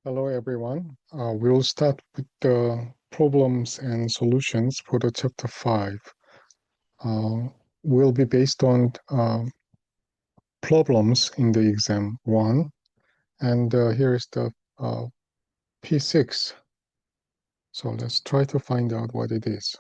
Hello, everyone. We'll start with the problems and solutions for the chapter 5. Will be based on problems in the exam 1. And here is the P6. So let's try to find out what it is.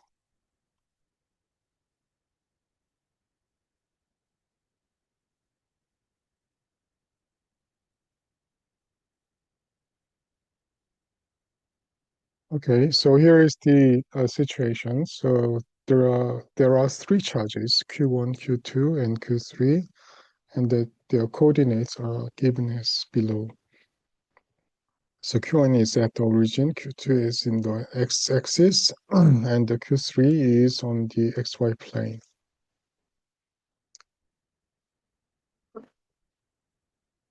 Okay, so here is the situation. So there are three charges, Q1, Q2, and Q3, and their coordinates are given as below. So Q1 is at the origin, Q2 is in the x-axis, and the Q3 is on the xy plane.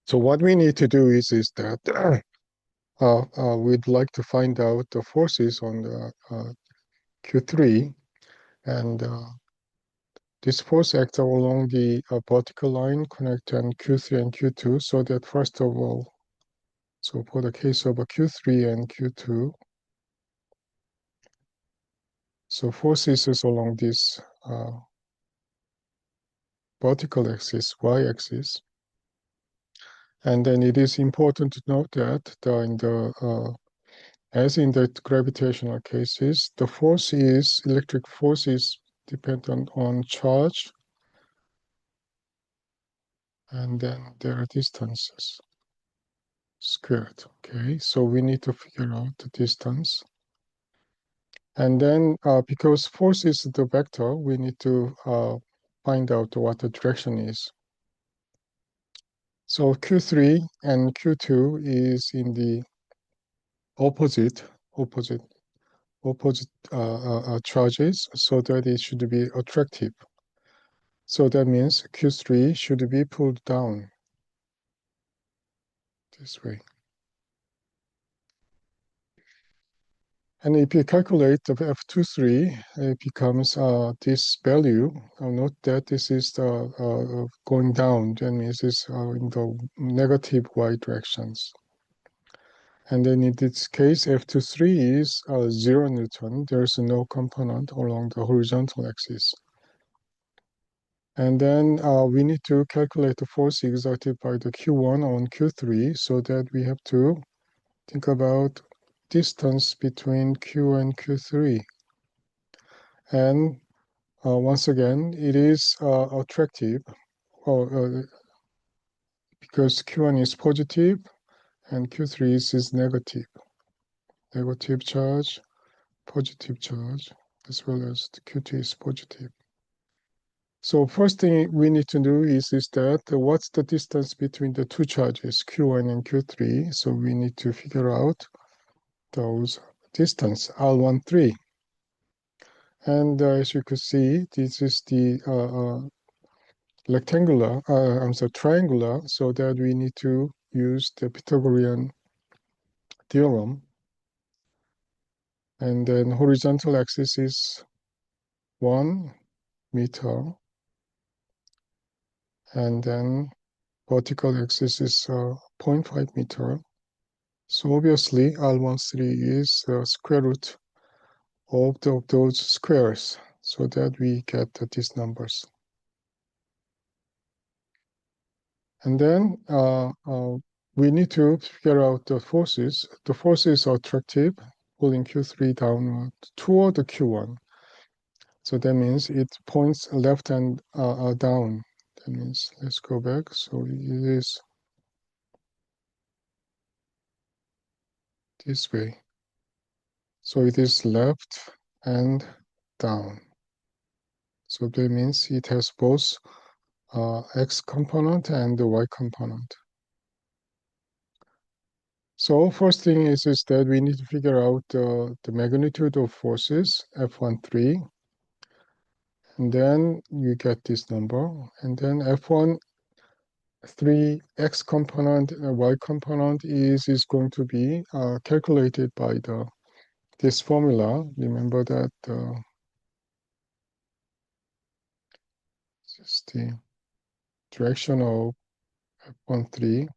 So what we need to do is that we'd like to find out the forces on the Q3, and this force acts along the vertical line connecting Q3 and Q2, so that first of all, so for the case of a Q3 and Q2, so forces is along this vertical axis, y-axis. And then it is important to note that as in the gravitational cases, the electric force is dependent on charge and then their distances squared. Okay, so we need to figure out the distance. And then because force is the vector, we need to find out what the direction is. So Q3 and Q2 is in the opposite charges, so that it should be attractive. So that means Q3 should be pulled down this way. And if you calculate the F23, it becomes this value. Note that this is going down. That means it's in the negative y directions. And then in this case, F23 is 0 Newton. There's no component along the horizontal axis. And then we need to calculate the force exerted by the Q1 on Q3, so that we have to think about distance between Q and Q3. And once again, it is attractive because Q1 is positive and Q3 is negative. Negative charge, positive charge, as well as the Q2 is positive. So first thing we need to do is that what's the distance between the two charges, Q1 and Q3? So we need to figure out those distance, R13. And as you could see, this is the triangular, so that we need to use the Pythagorean theorem. And then horizontal axis is 1 meter. And then vertical axis is 0.5 meter. So obviously R13 is the square root of those squares, so that we get these numbers. And then we need to figure out the forces. The forces are attractive, pulling Q3 downward toward the Q1. So that means it points left and down. That means, let's go back. So it is this way. So it is left and down. So that means it has both x component and the y component. So first thing is that we need to figure out the magnitude of forces, F13. And then you get this number. And then F13 x component and y component is going to be calculated by this formula. Remember that this is the direction of F13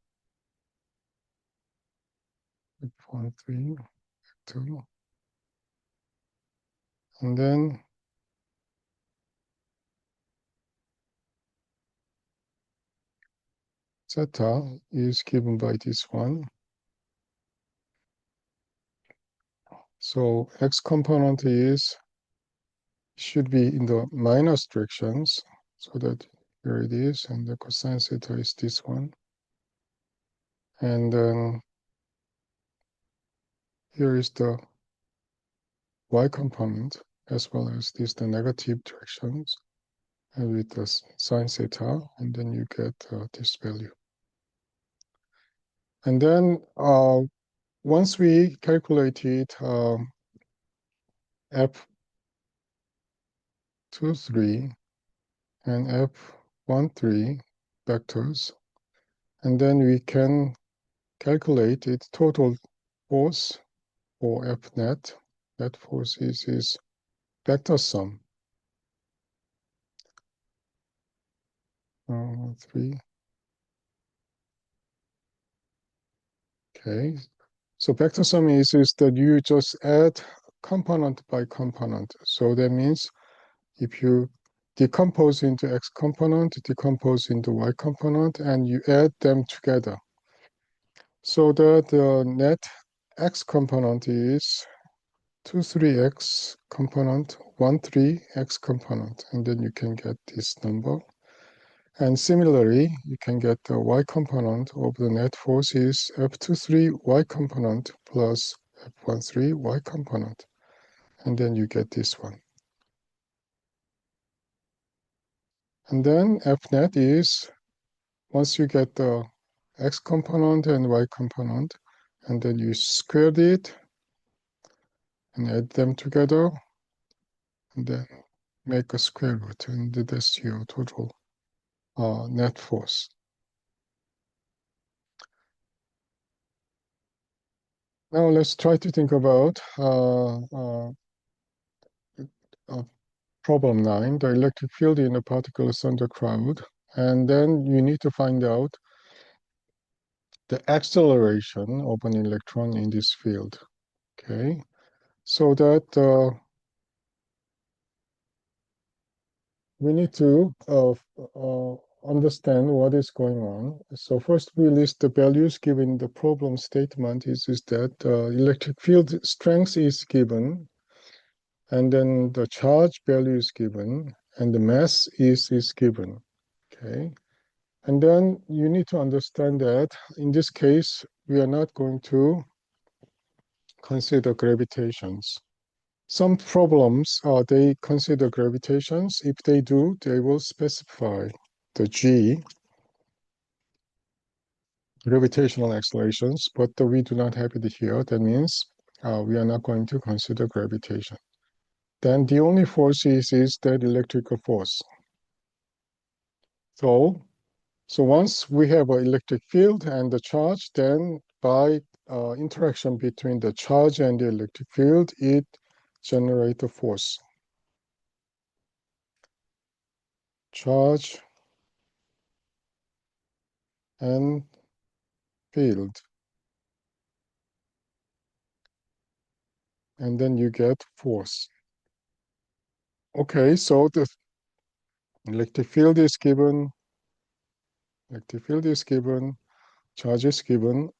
F13, F2. And then zeta is given by this one. So x component should be in the minus directions, so that here it is, and the cosine theta is this one. And then here is the y component, as well as the negative directions, and with the sine theta, and then you get this value. And then once we calculated F23 and F13 vectors, and then we can calculate its total force for F net. Net force is vector sum. 3. Okay. So vector sum is that you just add component by component. So that means if you decompose into x component, decompose into y component, and you add them together. So that the net x component is 23x component, 13x component, and then you can get this number. And similarly, you can get the y component of the net force is F23y component plus F13y component, and then you get this one. And then F net is, once you get the x component and y component, and then you squared it and add them together, and then make a square root, and that's your total net force. Now let's try to think about problem 9, the electric field in a particle thundercloud. And then you need to find out the acceleration of an electron in this field. Okay, so that we need to understand what is going on. So first we list the values given the problem statement is that electric field strength is given, and then the charge value is given, and the mass is given. Okay, and then you need to understand that in this case we are not going to consider gravitations. Some problems, they consider gravitations. If they do, they will specify the G, gravitational accelerations, but we do not have it here. That means we are not going to consider gravitation. Then the only force is that electrical force. So once we have an electric field and the charge, then by interaction between the charge and the electric field, it generates a force. Charge and field. And then you get force. Okay, so the electric field is given, charge is given,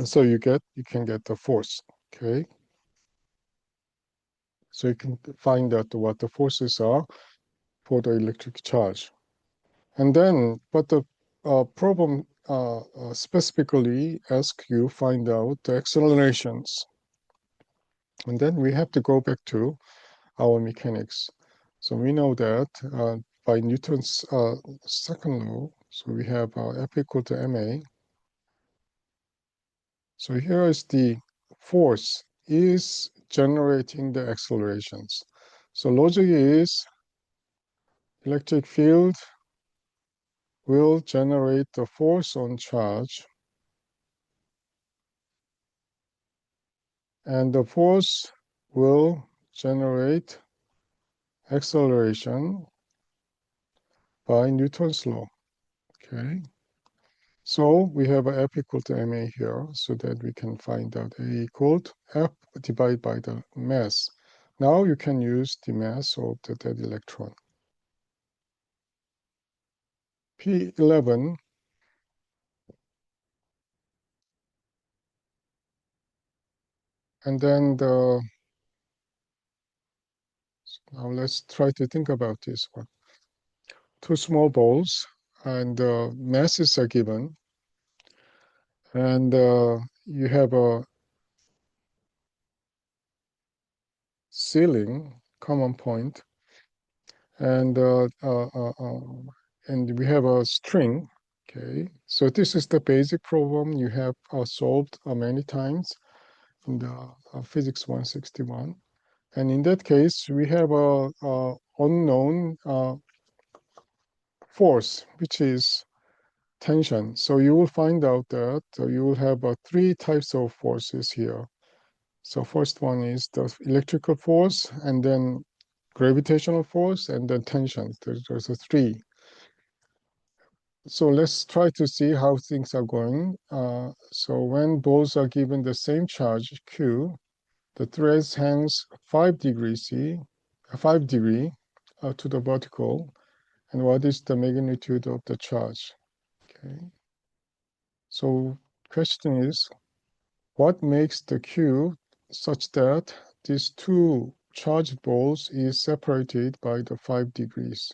so you can get the force. Okay, so you can find out what the forces are for the electric charge. And then, but the problem specifically asks you find out the accelerations. And then we have to go back to our mechanics. So we know that by Newton's second law, so we have F equal to ma. So here is the force is generating the accelerations. So logic is electric field will generate the force on charge, and the force will generate acceleration by Newton's law. Okay. So we have a F equal to ma here, so that we can find out A equal to F divided by the mass. Now you can use the mass of the dead electron. P11, and then now let's try to think about this one. Two small balls, and masses are given, and you have a ceiling, common point, and we have a string. Okay, so this is the basic problem you have solved many times in the physics 161. And in that case, we have a unknown force, which is tension. So you will find out that you will have three types of forces here. So first one is the electrical force, and then gravitational force, and then tension. There's a three. So let's try to see how things are going. So when balls are given the same charge Q, the thread hangs 5 degrees C, 5 degree to the vertical. And what is the magnitude of the charge? Okay. So question is, what makes the Q such that these two charged balls is separated by the 5 degrees?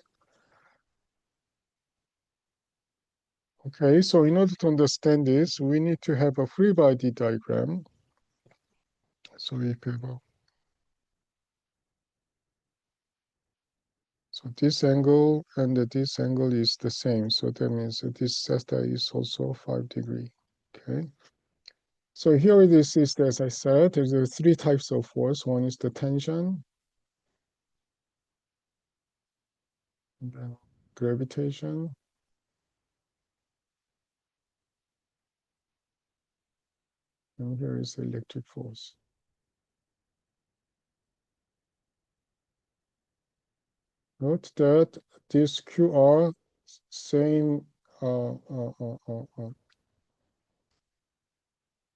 Okay, so in order to understand this, we need to have a free body diagram. So if you have so this angle and this angle is the same. So that means that this theta is also 5 degree. Okay. So here it is, as I said, there's three types of force. One is the tension, and then gravitation, and here is the electric force. Note that this QR same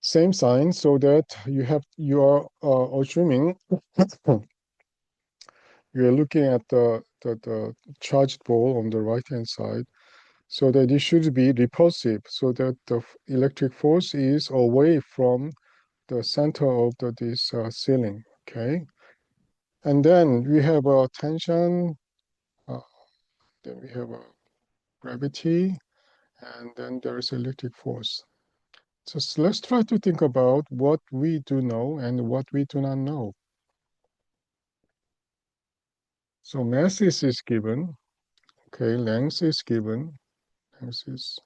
same sign, so that you are assuming you are looking at the charged ball on the right hand side, so that it should be repulsive, so that the electric force is away from the center of this ceiling. Okay, and then we have a tension, uh, then we have a gravity, and then there is electric force. So let's try to think about what we do know and what we do not know. So mass is given, okay, length is given, length is,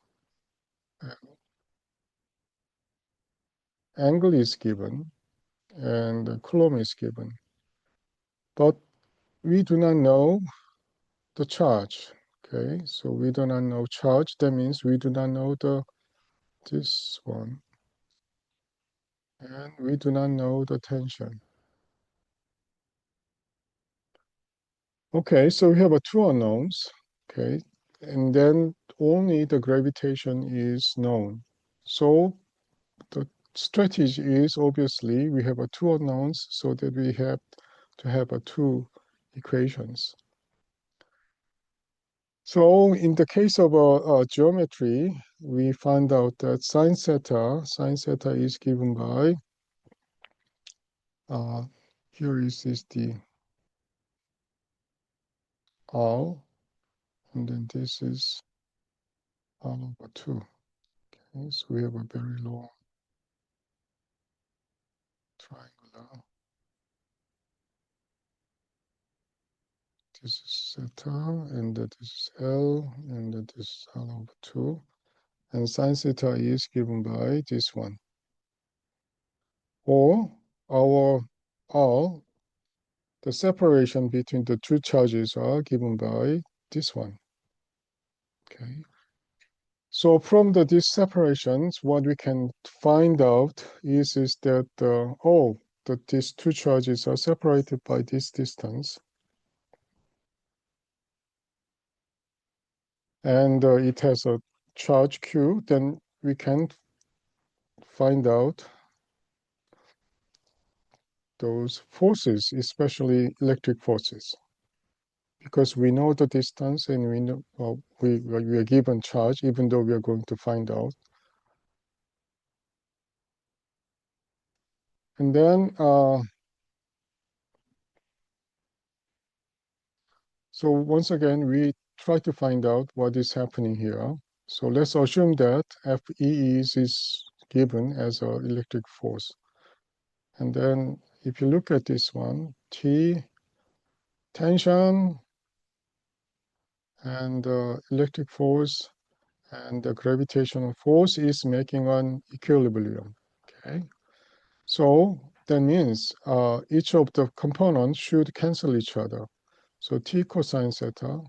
angle is given, and coulomb is given. But we do not know the charge, okay? So we do not know charge, that means we do not know this one. And we do not know the tension. Okay, so we have two unknowns, okay? And then only the gravitation is known. So the strategy is, obviously we have two unknowns, so that we have to have two equations. So in the case of geometry, we find out that sine theta is given by, here is the R, and then this is R over 2. Okay, so we have a very long triangular. This is theta, and that is L, and that is R over 2. And sine theta is given by this one. Or our R, the separation between the two charges are given by this one. Okay. So from these separations, what we can find out is that that these two charges are separated by this distance, and it has a charge Q, then we can find out those forces, especially electric forces, because we know the distance and we know we are given charge, even though we are going to find out. And then, so once again, we try to find out what is happening here. So let's assume that Fe is given as an electric force. And then if you look at this one, T, tension, and electric force, and the gravitational force is making an equilibrium, okay? So that means each of the components should cancel each other. So T cosine theta,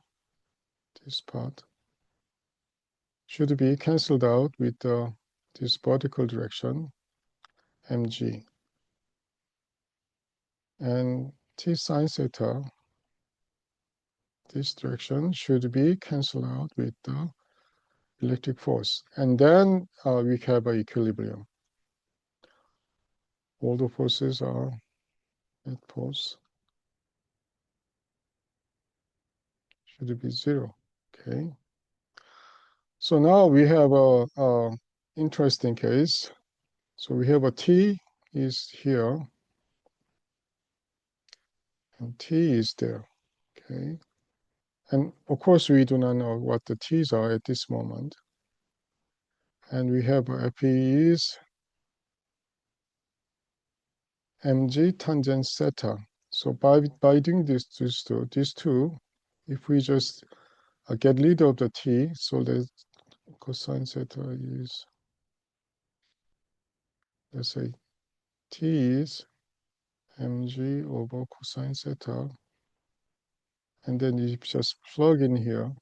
this part, should be cancelled out with this vertical direction, mg. And T sine theta, this direction, should be cancelled out with the electric force. And then we have an equilibrium. All the forces are at poles. Should be zero, okay? So now we have a interesting case. So we have a T is here, and T is there, okay? And of course, we do not know what the T's are at this moment. And we have a Fe is mg tangent theta. So by doing these two, if we just get rid of the T, so that cosine theta is, let's say, T is mg over cosine theta. And then you just plug in here,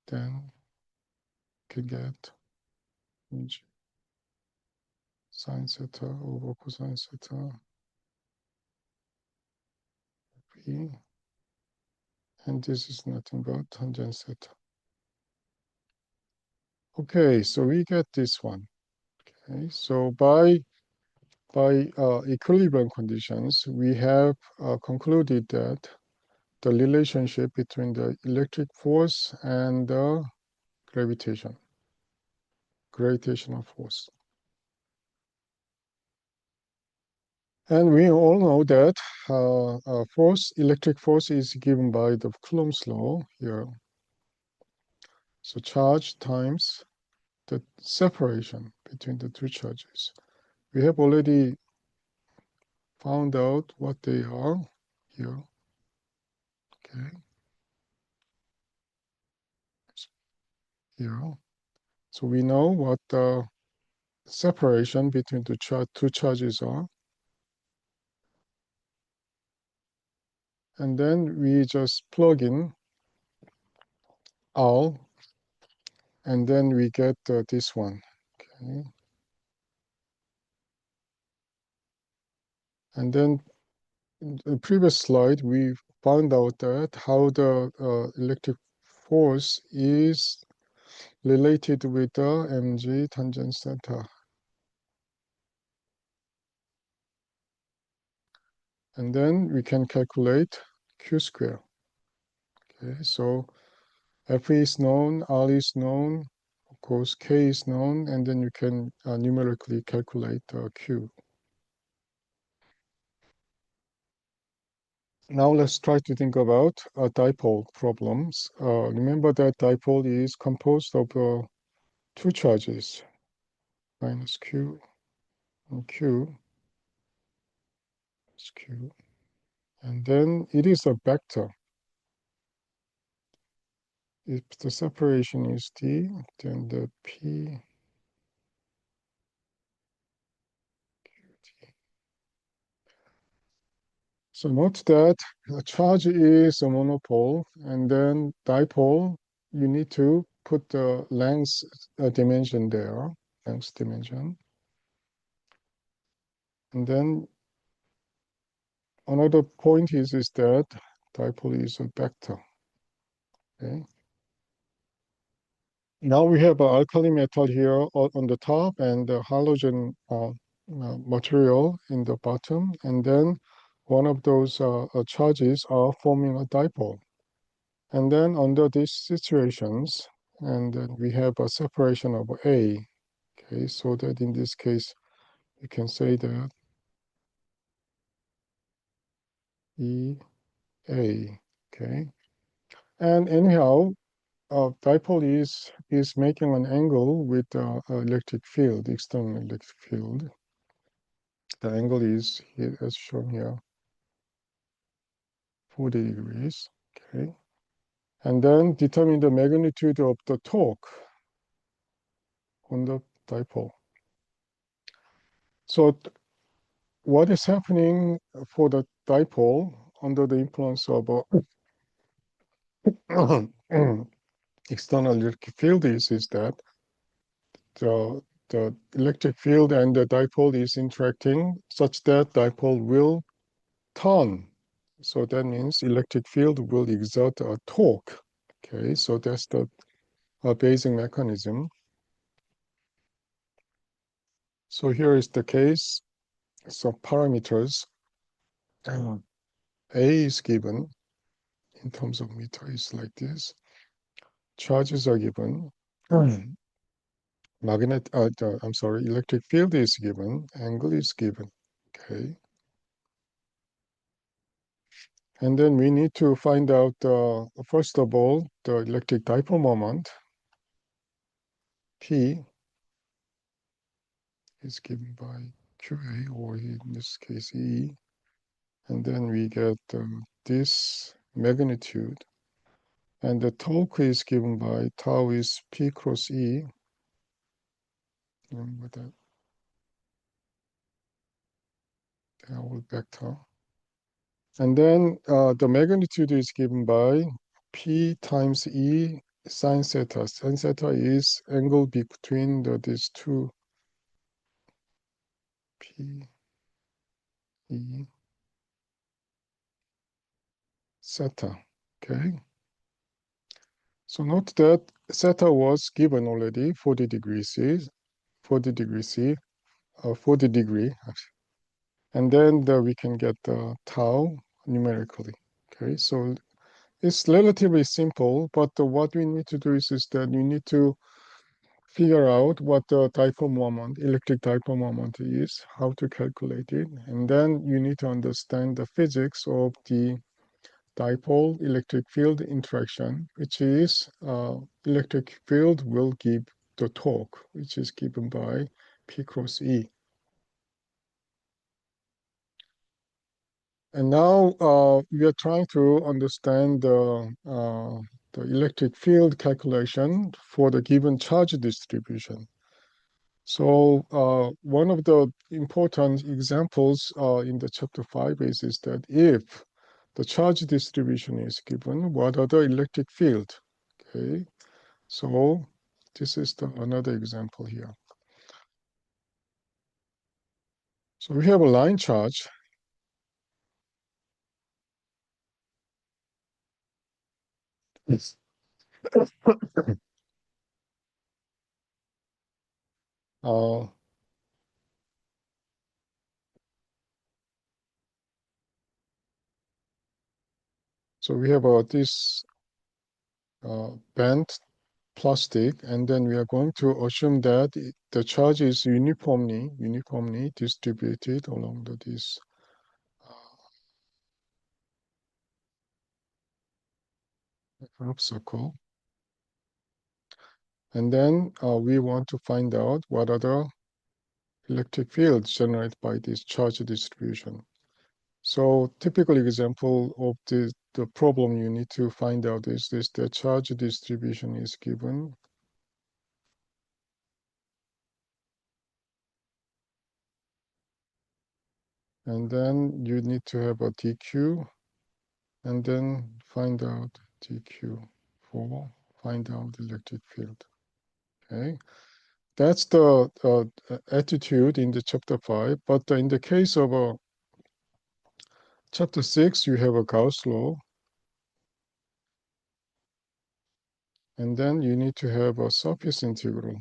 then you can get mg sine theta over cosine theta p, and this is nothing but tangent theta. Okay, so we get this one. Okay, so by equilibrium conditions, we have concluded that the relationship between the electric force and the gravitational force. And we all know that electric force is given by the Coulomb's law here. So charge times the separation between the two charges. We have already found out what they are here. Okay. Here. So we know what the separation between the two charges are. And then we just plug in R, and then we get this one. Okay. And then in the previous slide, we found out that how the electric force is related with the mg tangent theta. And then we can calculate q square. Okay, so F is known, R is known, of course K is known, and then you can numerically calculate Q. Now let's try to think about dipole problems. Remember that dipole is composed of two charges, minus Q and Q, plus Q. And then it is a vector. If the separation is D, then the P, so note that the charge is a monopole, and then dipole, you need to put the length dimension there, length dimension. And then another point is that dipole is a vector, okay? Now we have an alkali metal here on the top and the halogen material in the bottom. And then one of those charges are forming a dipole. And then under these situations, and then we have a separation of A. Okay, so that in this case, you can say that EA. Okay. And anyhow, dipole is making an angle with electric field, external electric field. The angle is here, as shown here, 40 degrees. Okay, and then determine the magnitude of the torque on the dipole. So what is happening for the dipole under the influence of external electric field is that the the electric field and the dipole is interacting such that dipole will turn. So that means electric field will exert a torque. Okay, so that's the basic mechanism. So here is the case. So parameters A is given in terms of meter is like this. Charges are given. Electric field is given. Angle is given. Okay. And then we need to find out, first of all, the electric dipole moment, P, is given by QA, or in this case, E. And then we get this magnitude. And the torque is given by tau is P cross E. Remember that. They are all vector. And then the magnitude is given by P times E sine theta. Sine theta is angle between these two, P, E, theta. Okay. So note that theta was given already 40 degrees C, 40 degrees C, 40 degree. And then we can get the tau numerically. Okay, so it's relatively simple, but what we need to do is that you need to figure out what the dipole moment, electric dipole moment is, how to calculate it, and then you need to understand the physics of the dipole electric field interaction, which is electric field will give the torque, which is given by P cross E. And now we are trying to understand the electric field calculation for the given charge distribution. So one of the important examples in the chapter 5 is that if the charge distribution is given, what are the electric field? Okay, so this is another example here. So we have a line charge. Yes. Uh, so we have this bent plastic, and then we are going to assume that the charge is uniformly distributed along this half circle. And then we want to find out what are the electric fields generated by this charge distribution. So typical example of the problem you need to find out is this: the charge distribution is given. And then you need to have a dq, and then find out dq for find out electric field. Okay, that's the attitude in the chapter 5. But in the case of chapter 6, you have a Gauss law. And then you need to have a surface integral.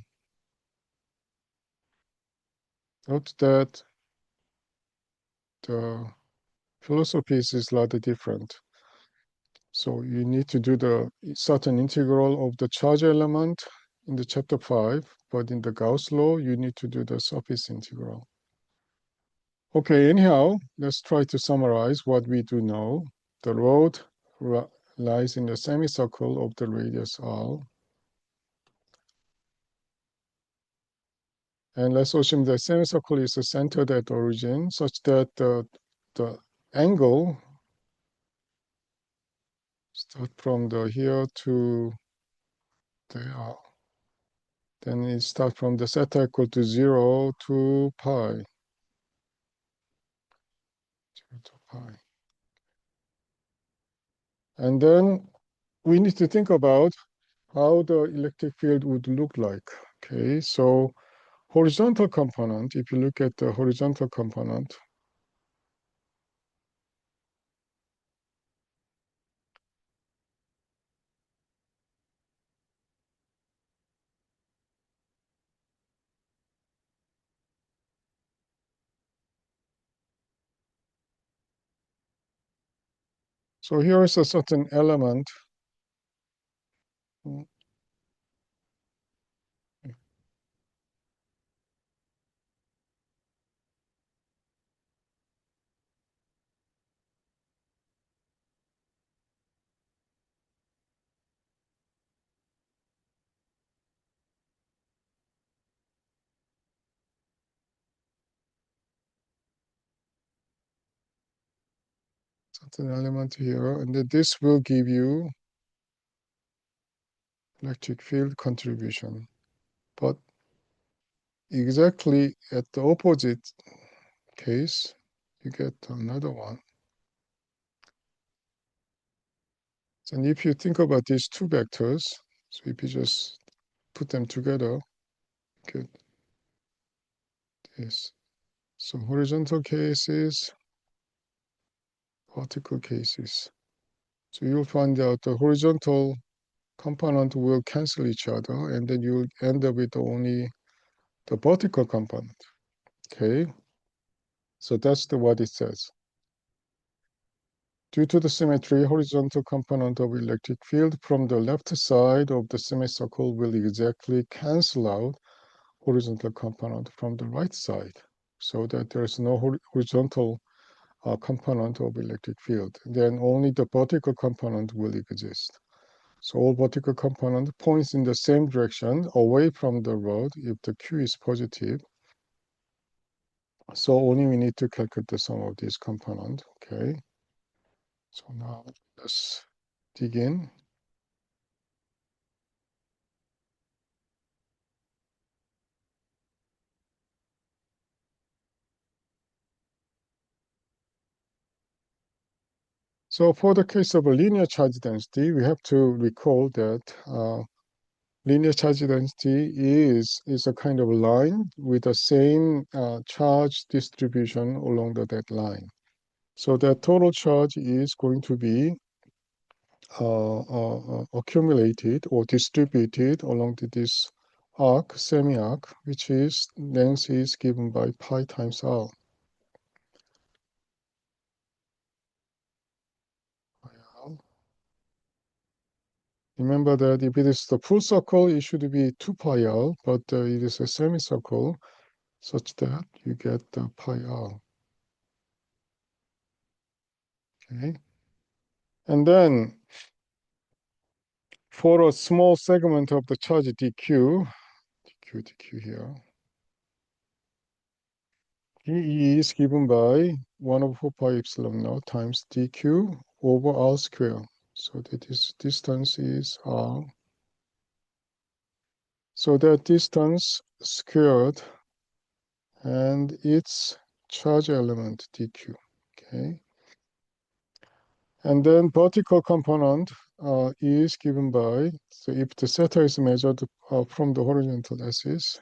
Note that the philosophy is rather different. So you need to do the certain integral of the charge element in the chapter 5, but in the Gauss law, you need to do the surface integral. Okay, anyhow, let's try to summarize what we do know. The rod lies in the semicircle of the radius r. And let's assume the semicircle is centered at origin such that the angle start from the here to there. Then it starts from the theta equal to 0 to pi. 0 to pi. And then we need to think about how the electric field would look like. Okay, so horizontal component, if you look at the horizontal component, so here is a certain element. Certain element here, and then this will give you electric field contribution. But exactly at the opposite case, you get another one. And if you think about these two vectors, so if you just put them together, you get this. So horizontal cases, vertical cases. So you'll find out the horizontal component will cancel each other, and then you'll end up with only the vertical component. Okay, so that's what it says. Due to the symmetry, horizontal component of electric field from the left side of the semicircle will exactly cancel out horizontal component from the right side, so that there is no horizontal component of electric field. Then only the vertical component will exist. So all vertical component points in the same direction away from the rod if the Q is positive. So only we need to calculate the sum of these components. Okay. So now let's dig in. So for the case of a linear charge density, we have to recall that linear charge density is a kind of line with the same charge distribution along that line. So the total charge is going to be accumulated or distributed along this arc, semi-arc, which is length is given by pi times r. Remember that if it is the full circle, it should be 2 pi r, but it is a semicircle such that you get pi r. Okay. And then for a small segment of the charge dq here, dE is given by 1 over 4 pi epsilon naught times dq over r square. So that is distance is r. So that distance squared and its charge element dq. Okay. And then vertical component is given by, so if the theta is measured from the horizontal axis,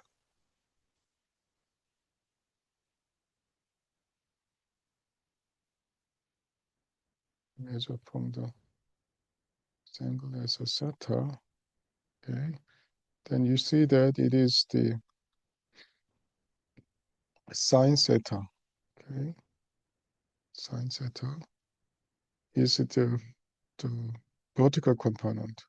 measured from the angle as a theta, Okay, then you see that it is the sine theta. Okay, sine theta is the vertical component.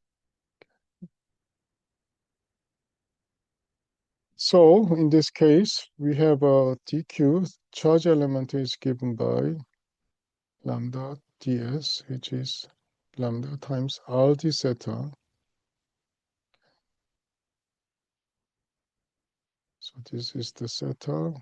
So in this case, we have a dq, charge element is given by lambda ds, which is lambda times r d theta. So this is the theta.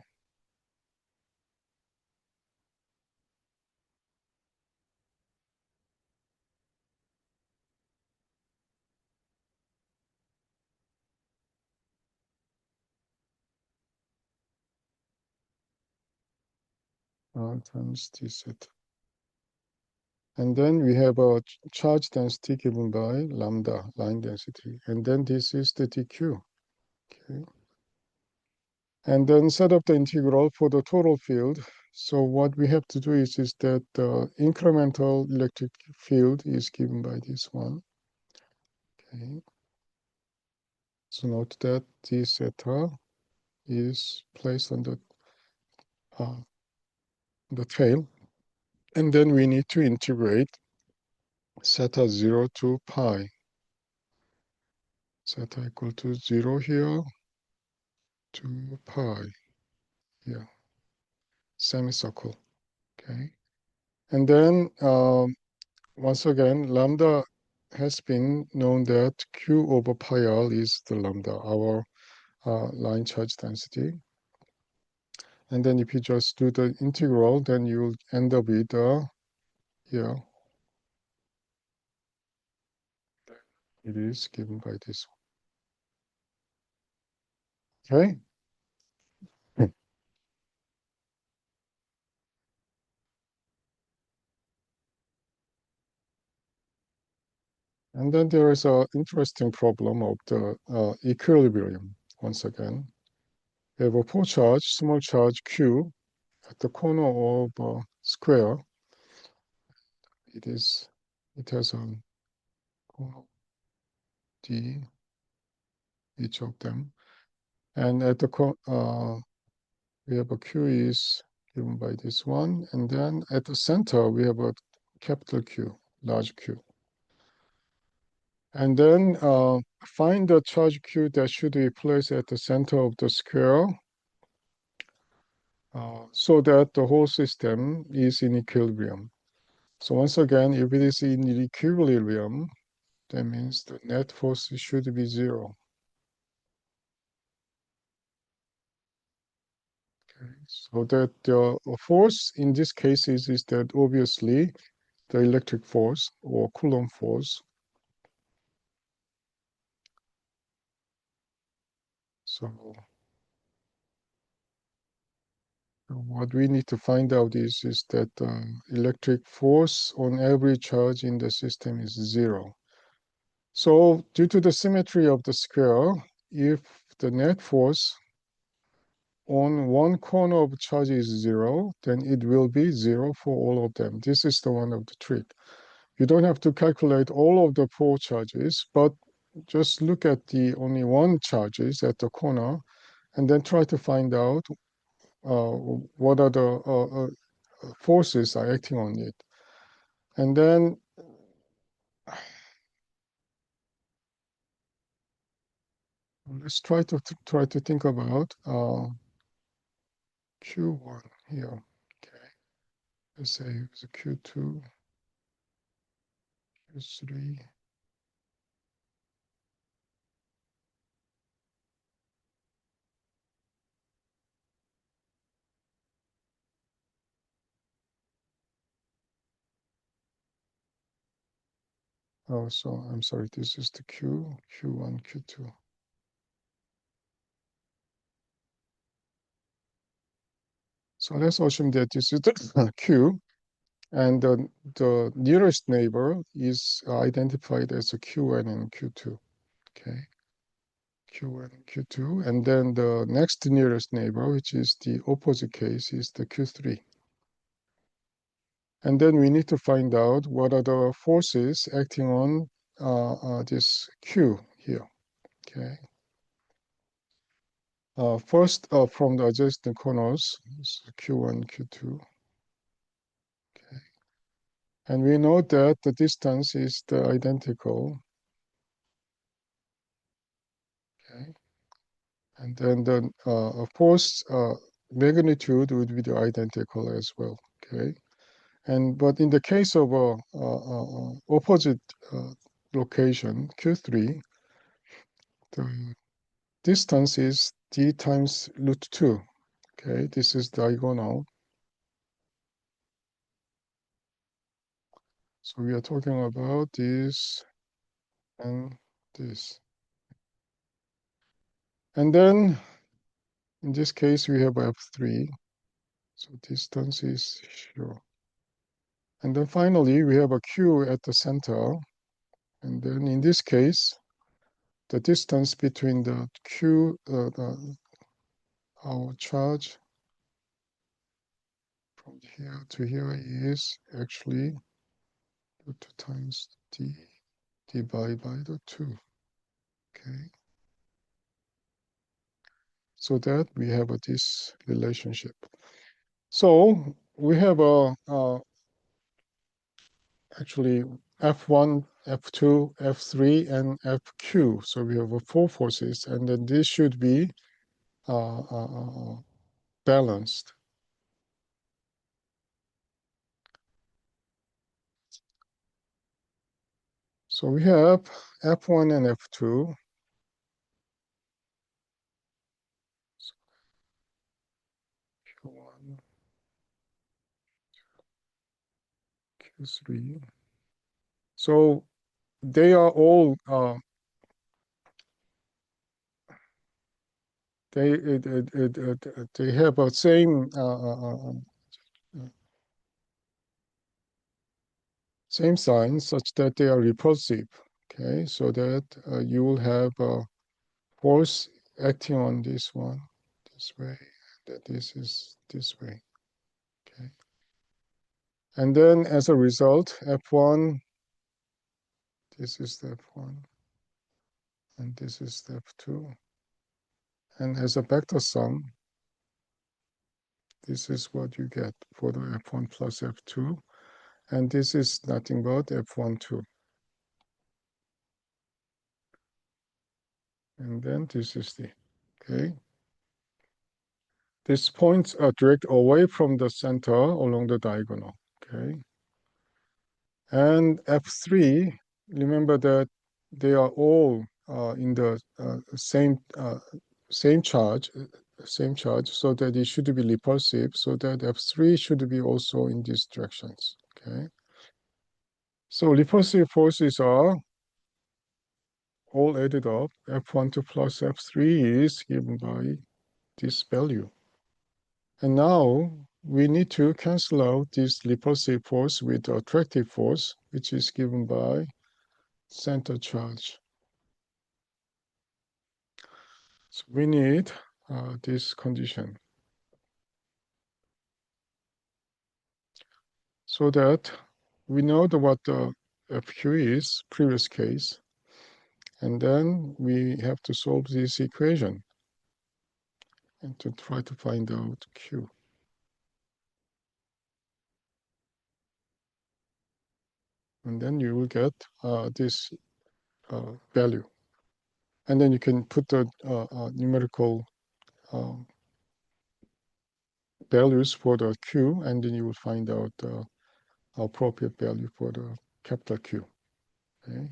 Times d theta. And then we have a charge density given by lambda, line density. And then this is the dq. Okay. And then set up the integral for the total field. So what we have to do is that the incremental electric field is given by this one. Okay. So note that d theta is placed on the tail. And then we need to integrate theta 0 to pi. Theta equal to 0 here to pi here, semicircle. Okay. And then once again, lambda has been known that Q over pi r is the lambda, our line charge density. And then if you just do the integral, then you'll end up with here. It is given by this one. Okay. And then there is an interesting problem of the equilibrium. Once again, we have a full charge, small charge Q at the corner of a square. It has a corner D, each of them. And at the we have a Q is given by this one. And then at the center, we have a capital Q, large Q. And then find the charge Q that should be placed at the center of the square so that the whole system is in equilibrium. So once again, if it is in equilibrium, that means the net force should be 0. Okay. So that the force in this case is that obviously the electric force or Coulomb force. So what we need to find out is that electric force on every charge in the system is 0. So due to the symmetry of the square, if the net force on one corner of charge is 0, then it will be 0 for all of them. This is the one of the trick. You don't have to calculate all of the 4 charges, but just look at the only one charges at the corner and then try to find out what are the forces are acting on it. And then let's try to think about Q1 here. Okay, let's say it's a Q2, Q3. Oh, so I'm sorry, this is the Q1, Q2. So let's assume that this is the Q, and the nearest neighbor is identified as a Q1 and Q2. Okay, Q1 and Q2, and then the next nearest neighbor, which is the opposite case, is the Q3. And then we need to find out what are the forces acting on this Q here. Okay. First, from the adjacent corners, Q1, Q2. Okay. And we know that the distance is the identical. Okay. And then the force magnitude would be the identical as well. Okay. But in the case of opposite location, Q3, the distance is d times root 2. Okay, this is diagonal. So we are talking about this and this. And then in this case, we have F3. So distance is sure. And then finally, we have a Q at the center. And then in this case, the distance between the Q, our charge from here to here is actually root 2 times d divided by the 2. Okay. So that we have this relationship. So we have actually F1, F2, F3, and FQ. So we have 4 forces, and then this should be balanced. So we have F1 and F2. So Q1, Q3. So they are all they have a same sign such that they are repulsive. Okay, so that you will have a force acting on this one this way, that this is this way. Okay, and then as a result, F1, this is the F1, and this is the F2, and as a vector sum, this is what you get for the F1 plus F2, and this is nothing but F1, 2. And then this is the, okay. These points are direct away from the center along the diagonal, okay. And F3, remember that they are all in the same charge, so that it should be repulsive, so that F3 should be also in these directions, okay. So repulsive forces are all added up. F12 plus F3 is given by this value. And now we need to cancel out this repulsive force with the attractive force, which is given by center charge. So we need this condition so that we know what the FQ is, previous case, and then we have to solve this equation and to try to find out Q. And then you will get this value. And then you can put the numerical values for the Q, and then you will find out the appropriate value for the capital Q. Okay.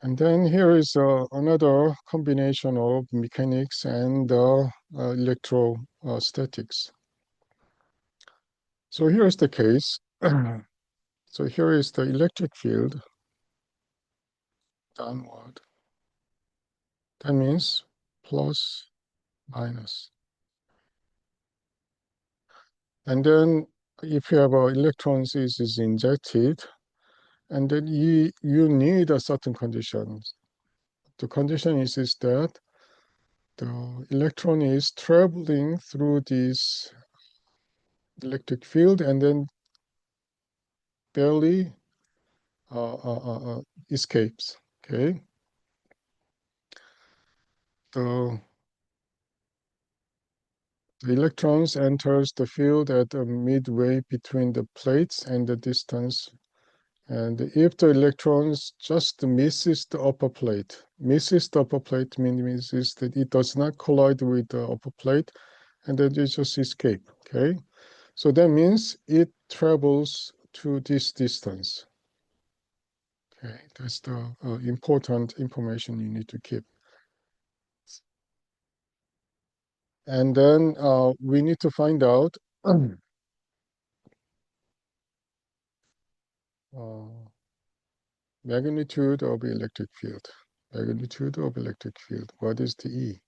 And then here is another combination of mechanics and electrostatics. So here is the case. So here is the electric field downward. That means plus, minus. And then if you have electrons is injected, and then you need a certain conditions. The condition is that the electron is traveling through this electric field and then barely escapes. Okay. The electrons enters the field at a midway between the plates and the distance. And if the electrons just misses the upper plate means is that it does not collide with the upper plate, and then it just escape. Okay, so that means it travels to this distance. Okay, that's the important information you need to keep. And then we need to find out magnitude of electric field. Magnitude of electric field. What is the E?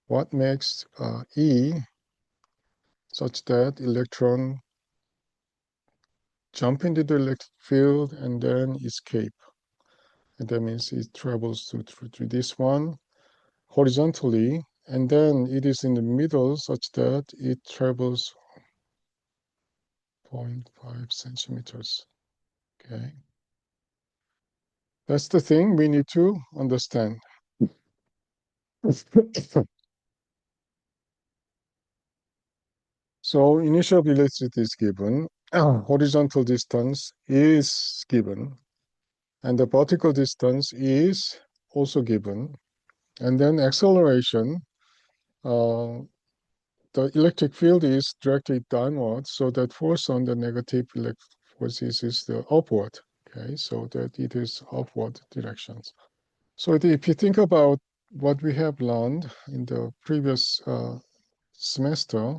What makes E such that electron jump into the electric field and then escape? And that means it travels through this one horizontally, and then it is in the middle such that it travels 0.5 centimeters. Okay. That's the thing we need to understand. So initial velocity is given, horizontal distance is given, and the vertical distance is also given. And then acceleration, uh, the electric field is directed downward, so that force on the negative electric forces is the upward, okay, so that it is upward directions. So if you think about what we have learned in the previous semester,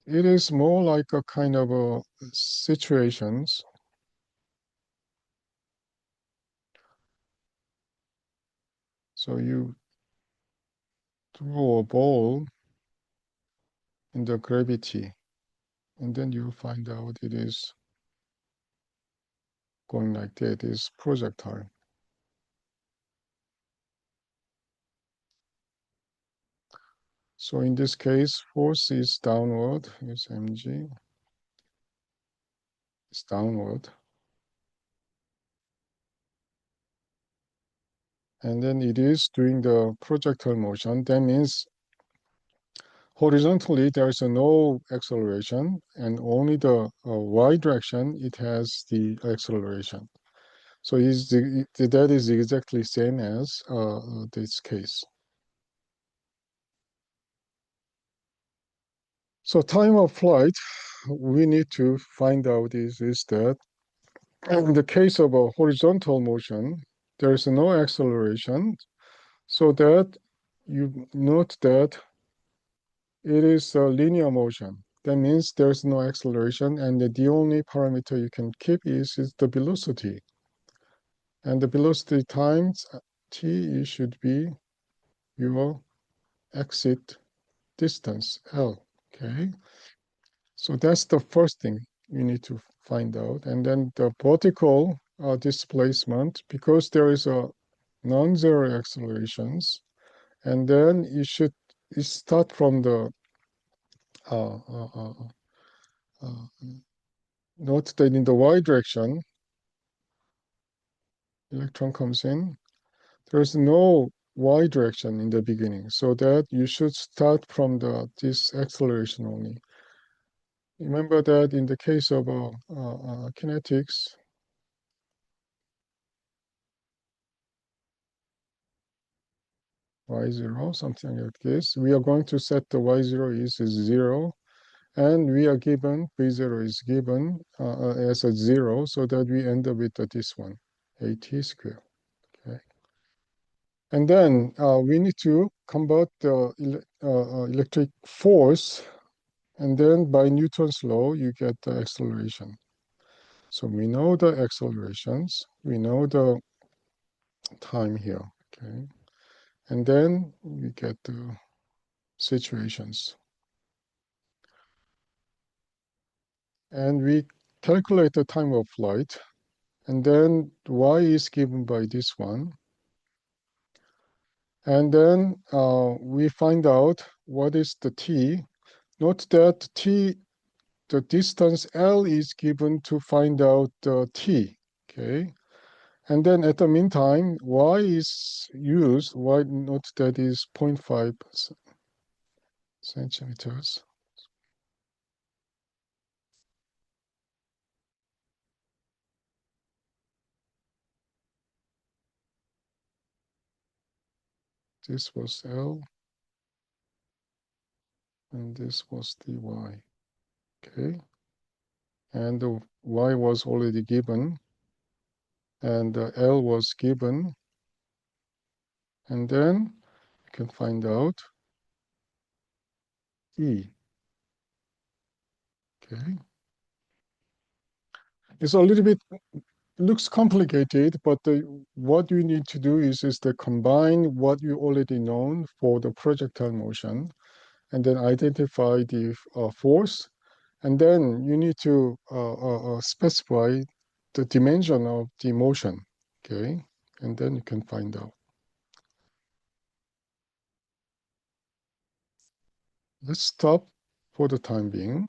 it is more like a kind of a situations. So you throw a ball in the gravity, and then you find out it is going like that, is projectile. So in this case, force is downward, is mg, is downward. And then it is doing the projectile motion. That means horizontally, there is no acceleration, and only the y direction, it has the acceleration. So that is exactly same as this case. So time of flight, we need to find out is that in the case of a horizontal motion, there is no acceleration, so that you note that it is a linear motion. That means there's no acceleration, and the only parameter you can keep is the velocity. And the velocity times t should be your exit distance, L, okay? So that's the first thing you need to find out. And then the vertical displacement, because there is a non-zero accelerations, and then you start from the uh, uh, uh, uh, note that in the y direction, electron comes in. There's no y direction in the beginning, so that you should start from this acceleration only. Remember that in the case of kinetics, y0, something like this, we are going to set the y0 is 0, and we are given v0 is given as a 0, so that we end up with this one, at squared. Okay. And then we need to convert the electric force, and then by Newton's law, you get the acceleration. So we know the accelerations, we know the time here, okay? And then we get the situations. And we calculate the time of flight, and then y is given by this one. And then we find out what is the t. Note that the distance L is given to find out the t, okay? And then at the meantime, y is used, y note that is 0.5 centimeters. This was L, and this was dy. Okay, and the y was already given, and the L was given, and then you can find out E. Okay, it's a little bit looks complicated, but what you need to do is to combine what you already know for the projectile motion, and then identify the force, and then you need to specify the dimension of the motion, okay? And then you can find out. Let's stop for the time being.